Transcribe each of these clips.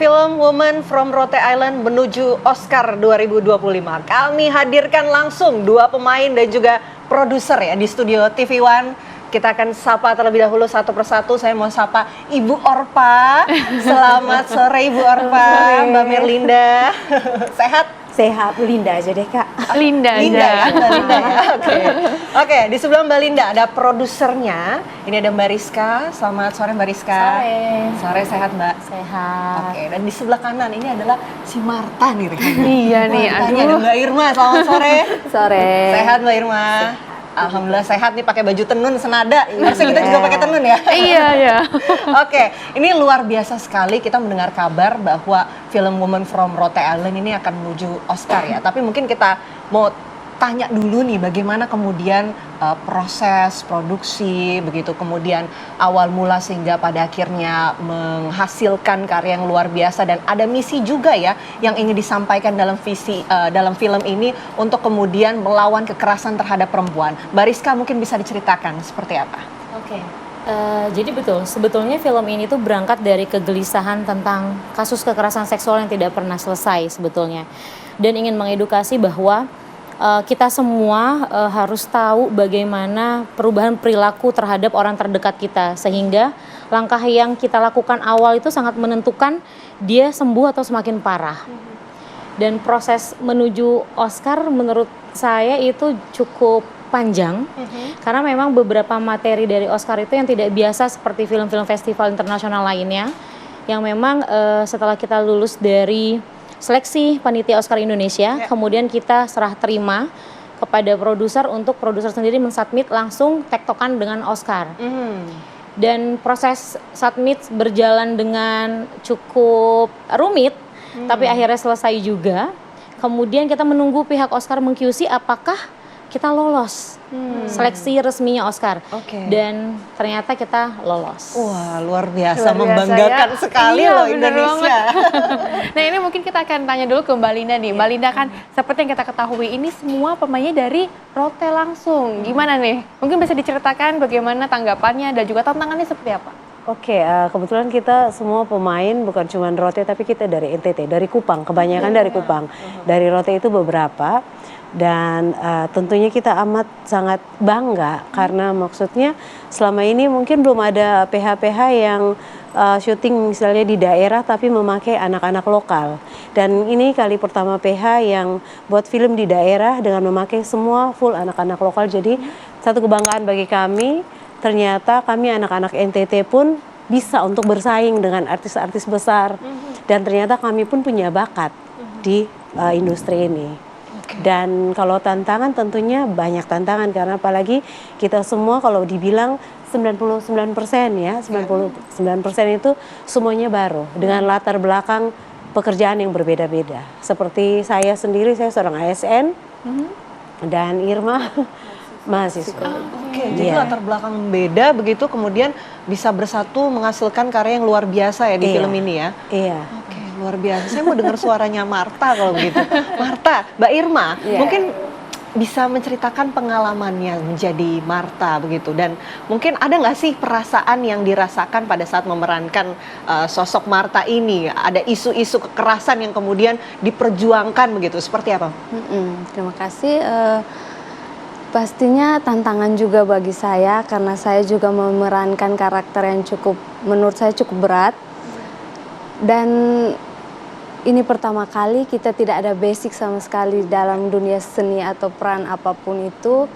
film Woman from Rote Island menuju Oscar 2025. Kami hadirkan langsung dua pemain dan juga produser ya di studio TV One. Kita akan sapa terlebih dahulu satu persatu. Saya mau sapa Ibu Orpa. Selamat sore Ibu Orpa, Mbak Merlinda. Sehat? Sehat, Linda aja deh Kak. Linda ya, Mbak Linda ya. Oke, di sebelah Mbak Linda ada produsernya. Ini ada Mbak Rizka. Selamat sore Mbak Rizka. Sore sehat Mbak. Sehat. Oke, dan di sebelah kanan ini adalah si Marta nih. Iya nih, Martanya ada Mbak Irma. Selamat sore. Sore. Sehat Mbak Irma. Alhamdulillah sehat nih, pakai baju tenun senada. Harusnya kita juga pakai tenun ya. Iya. Oke, ini luar biasa sekali kita mendengar kabar bahwa film Woman from Rote Island ini akan menuju Oscar ya. Tapi mungkin kita mau tanya dulu nih bagaimana kemudian proses produksi, begitu kemudian awal mula sehingga pada akhirnya menghasilkan karya yang luar biasa, dan ada misi juga ya yang ingin disampaikan dalam dalam film ini untuk kemudian melawan kekerasan terhadap perempuan. Mbak Rizka mungkin bisa diceritakan seperti apa? Oke. Jadi betul, sebetulnya film ini tuh berangkat dari kegelisahan tentang kasus kekerasan seksual yang tidak pernah selesai sebetulnya. Dan ingin mengedukasi bahwa kita semua harus tahu bagaimana perubahan perilaku terhadap orang terdekat kita, sehingga langkah yang kita lakukan awal itu sangat menentukan dia sembuh atau semakin parah. Dan proses menuju Oscar menurut saya itu cukup panjang, karena memang beberapa materi dari Oscar itu yang tidak biasa seperti film-film festival internasional lainnya, yang memang setelah kita lulus dari seleksi panitia Oscar Indonesia, kemudian kita serah terima kepada produser untuk produser sendiri mensubmit langsung tektokan dengan Oscar. Dan proses submit berjalan dengan cukup rumit, tapi akhirnya selesai juga. Kemudian kita menunggu pihak Oscar meng-QC apakah kita lolos seleksi resminya Oscar. Dan ternyata kita lolos. Wah, luar biasa membanggakan ya. Sekali loh Indonesia. Nah, ini mungkin kita akan tanya dulu ke Mbak Linda nih. Mbak Linda kan seperti yang kita ketahui ini semua pemainnya dari Rote langsung. Gimana nih? Mungkin bisa diceritakan bagaimana tanggapannya dan juga tantangannya seperti apa? Oke, kebetulan kita semua pemain bukan cuma Rote, tapi kita dari NTT, dari Kupang, kebanyakan dari Kupang. Dari Rote itu beberapa, dan tentunya kita amat sangat bangga karena maksudnya selama ini mungkin belum ada PH-PH yang syuting misalnya di daerah tapi memakai anak-anak lokal. Dan ini kali pertama PH yang buat film di daerah dengan memakai semua full anak-anak lokal, jadi satu kebanggaan bagi kami. Ternyata kami anak-anak NTT pun bisa untuk bersaing dengan artis-artis besar, dan ternyata kami pun punya bakat di industri ini. Dan kalau tantangan tentunya banyak tantangan, karena apalagi kita semua kalau dibilang 99% ya, 99% itu semuanya baru dengan latar belakang pekerjaan yang berbeda-beda. Seperti saya sendiri, saya seorang ASN, dan Irma mahasiswa. Jadi latar belakang beda begitu kemudian bisa bersatu menghasilkan karya yang luar biasa ya di film ini ya. Oke, luar biasa. Saya mau dengar suaranya Marta kalau begitu. Marta, Mbak Irma, mungkin bisa menceritakan pengalamannya menjadi Marta begitu, dan mungkin ada nggak sih perasaan yang dirasakan pada saat memerankan sosok Marta ini? Ada isu-isu kekerasan yang kemudian diperjuangkan begitu, seperti apa? Terima kasih. Pastinya tantangan juga bagi saya karena saya juga memerankan karakter yang menurut saya cukup berat. Dan ini pertama kali kita tidak ada basic sama sekali dalam dunia seni atau peran apapun itu.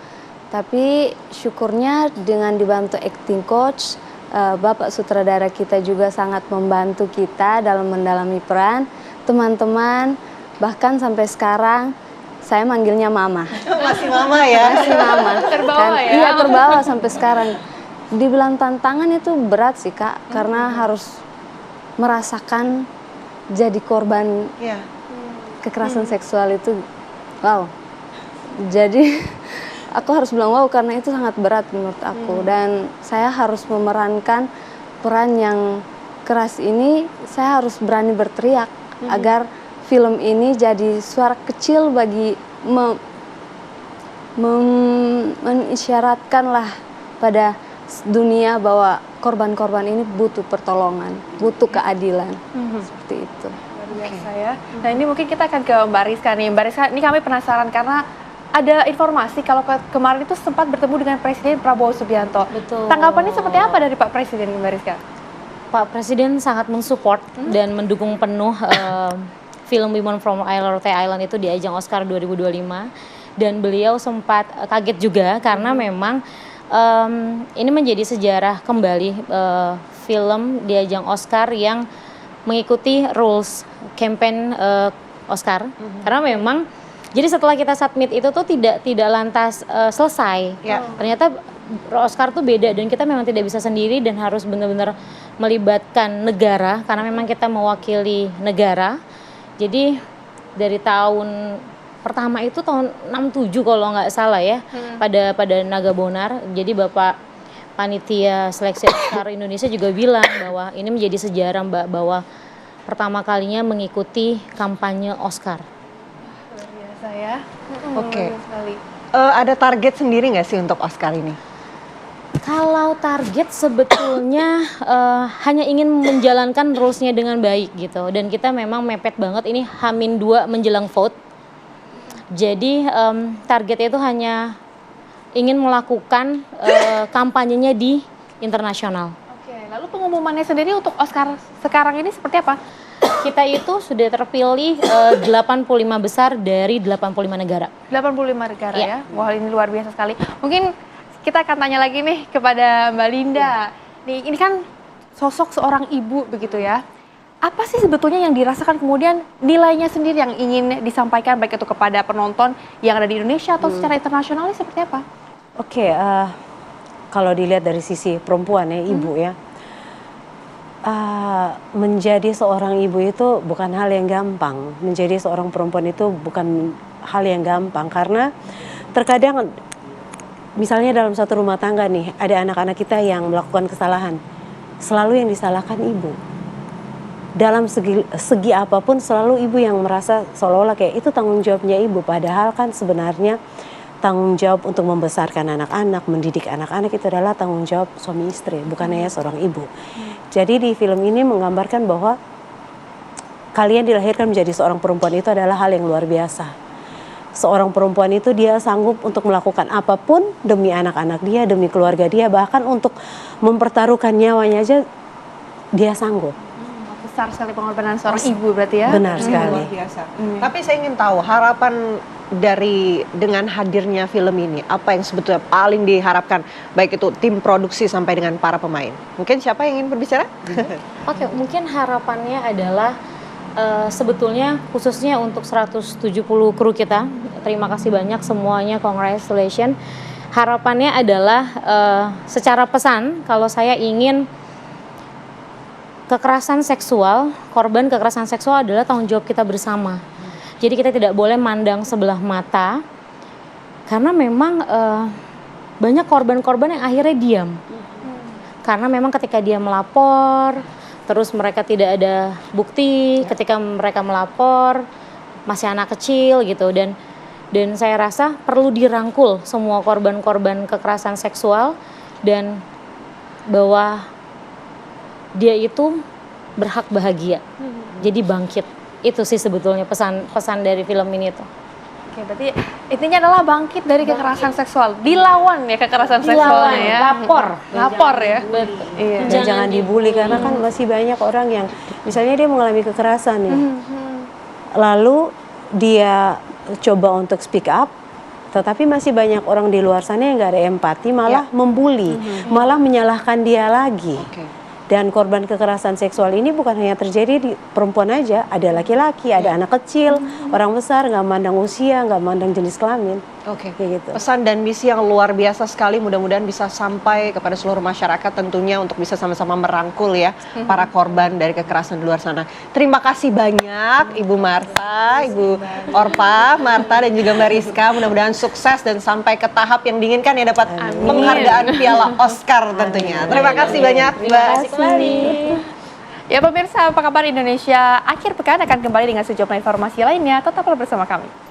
Tapi syukurnya dengan dibantu acting coach, Bapak sutradara kita juga sangat membantu kita dalam mendalami peran. Teman-teman, bahkan sampai sekarang saya manggilnya Mama. Masih Mama ya? Masih Mama. Terbawa ya? Iya, terbawa sampai sekarang. Dibilang tantangan itu berat sih Kak, karena harus merasakan jadi korban kekerasan seksual itu. Wow. Jadi aku harus bilang wow karena itu sangat berat menurut aku. Dan saya harus memerankan peran yang keras ini, saya harus berani berteriak agar film ini jadi suara kecil bagi mengisyaratkanlah pada dunia bahwa korban-korban ini butuh pertolongan, butuh keadilan, seperti itu. Luar biasa ya. Nah ini mungkin kita akan ke Mbak Rizka nih. Mbak Rizka, ini kami penasaran karena ada informasi kalau kemarin itu sempat bertemu dengan Presiden Prabowo Subianto. Betul. Tanggapannya seperti apa dari Pak Presiden, Mbak Rizka? Pak Presiden sangat mensupport dan mendukung penuh film Women from Rote Island itu di ajang Oscar 2025, dan beliau sempat kaget juga karena memang ini menjadi sejarah kembali film di ajang Oscar yang mengikuti rules campaign Oscar, karena memang jadi setelah kita submit itu tuh tidak lantas selesai. Ya. Ternyata Oscar tuh beda dan kita memang tidak bisa sendiri dan harus benar-benar melibatkan negara karena memang kita mewakili negara. Jadi dari tahun pertama itu tahun 67 kalau nggak salah ya, pada Naga Bonar. Jadi Bapak Panitia Seleksi Oscar Indonesia juga bilang bahwa ini menjadi sejarah Mbak, bahwa pertama kalinya mengikuti kampanye Oscar. Luar biasa ya. Oke. Luar sekali. Ada target sendiri nggak sih untuk Oscar ini? Kalau target sebetulnya hanya ingin menjalankan rules-nya dengan baik gitu, dan kita memang mepet banget ini H-2 menjelang vote. Jadi targetnya itu hanya ingin melakukan kampanyenya di internasional. Oke, lalu pengumumannya sendiri untuk Oscar sekarang ini seperti apa? Kita itu sudah terpilih 85 besar dari 85 negara. 85 negara Iya. ya. Wah, ini luar biasa sekali. Mungkin kita akan tanya lagi nih kepada Mbak Linda. Nih, ini kan sosok seorang ibu begitu ya. Apa sih sebetulnya yang dirasakan kemudian nilainya sendiri yang ingin disampaikan baik itu kepada penonton yang ada di Indonesia atau secara internasional ini seperti apa? Oke, kalau dilihat dari sisi perempuan ya, ibu ya, menjadi seorang ibu itu bukan hal yang gampang. Menjadi seorang perempuan itu bukan hal yang gampang karena terkadang misalnya dalam satu rumah tangga nih, ada anak-anak kita yang melakukan kesalahan. Selalu yang disalahkan ibu. Dalam segi apapun selalu ibu yang merasa seolah-olah kayak itu tanggung jawabnya ibu. Padahal kan sebenarnya tanggung jawab untuk membesarkan anak-anak, mendidik anak-anak itu adalah tanggung jawab suami istri, bukan hanya seorang ibu. Jadi di film ini menggambarkan bahwa kalian dilahirkan menjadi seorang perempuan itu adalah hal yang luar biasa. Seorang perempuan itu dia sanggup untuk melakukan apapun demi anak-anak dia, demi keluarga dia, bahkan untuk mempertaruhkan nyawanya aja dia sanggup. Besar sekali pengorbanan seorang ibu berarti ya. Benar sekali. Luar biasa. Tapi saya ingin tahu harapan dengan hadirnya film ini, apa yang sebetulnya paling diharapkan baik itu tim produksi sampai dengan para pemain. Mungkin siapa yang ingin berbicara? Oke, mungkin harapannya adalah sebetulnya khususnya untuk 170 kru kita, terima kasih banyak semuanya, congratulations. Harapannya adalah secara pesan, kalau saya ingin kekerasan seksual, korban kekerasan seksual adalah tanggung jawab kita bersama. Jadi kita tidak boleh mandang sebelah mata, karena memang banyak korban-korban yang akhirnya diam. Karena memang ketika dia melapor, terus mereka tidak ada bukti, ketika mereka melapor masih anak kecil gitu, dan saya rasa perlu dirangkul semua korban-korban kekerasan seksual, dan bahwa dia itu berhak bahagia, jadi bangkit. Itu sih sebetulnya pesan dari film ini tuh. Oke, berarti intinya adalah bangkit dari kekerasan seksual, dilawan ya kekerasan seksualnya ya. Lapor ya. Betul. Iya. Dan jangan dibully karena kan masih banyak orang yang misalnya dia mengalami kekerasan nih. Lalu dia coba untuk speak up, tetapi masih banyak orang di luar sana yang gak ada empati, malah membuli, malah menyalahkan dia lagi. Dan korban kekerasan seksual ini bukan hanya terjadi di perempuan aja, ada laki-laki, ada anak kecil, orang besar, nggak mandang usia, nggak mandang jenis kelamin. Oke. Kayak gitu. Pesan dan misi yang luar biasa sekali, mudah-mudahan bisa sampai kepada seluruh masyarakat tentunya untuk bisa sama-sama merangkul ya para korban dari kekerasan di luar sana. Terima kasih banyak Ibu Marta, Ibu Orpa, Marta dan juga Mbak Rizka. Mudah-mudahan sukses dan sampai ke tahap yang diinginkan ya, dapat penghargaan Piala Oscar tentunya. Terima kasih banyak Mbak. Ya pemirsa, apa kabar Indonesia? Akhir pekan akan kembali dengan sejumlah informasi lainnya. Tetaplah bersama kami.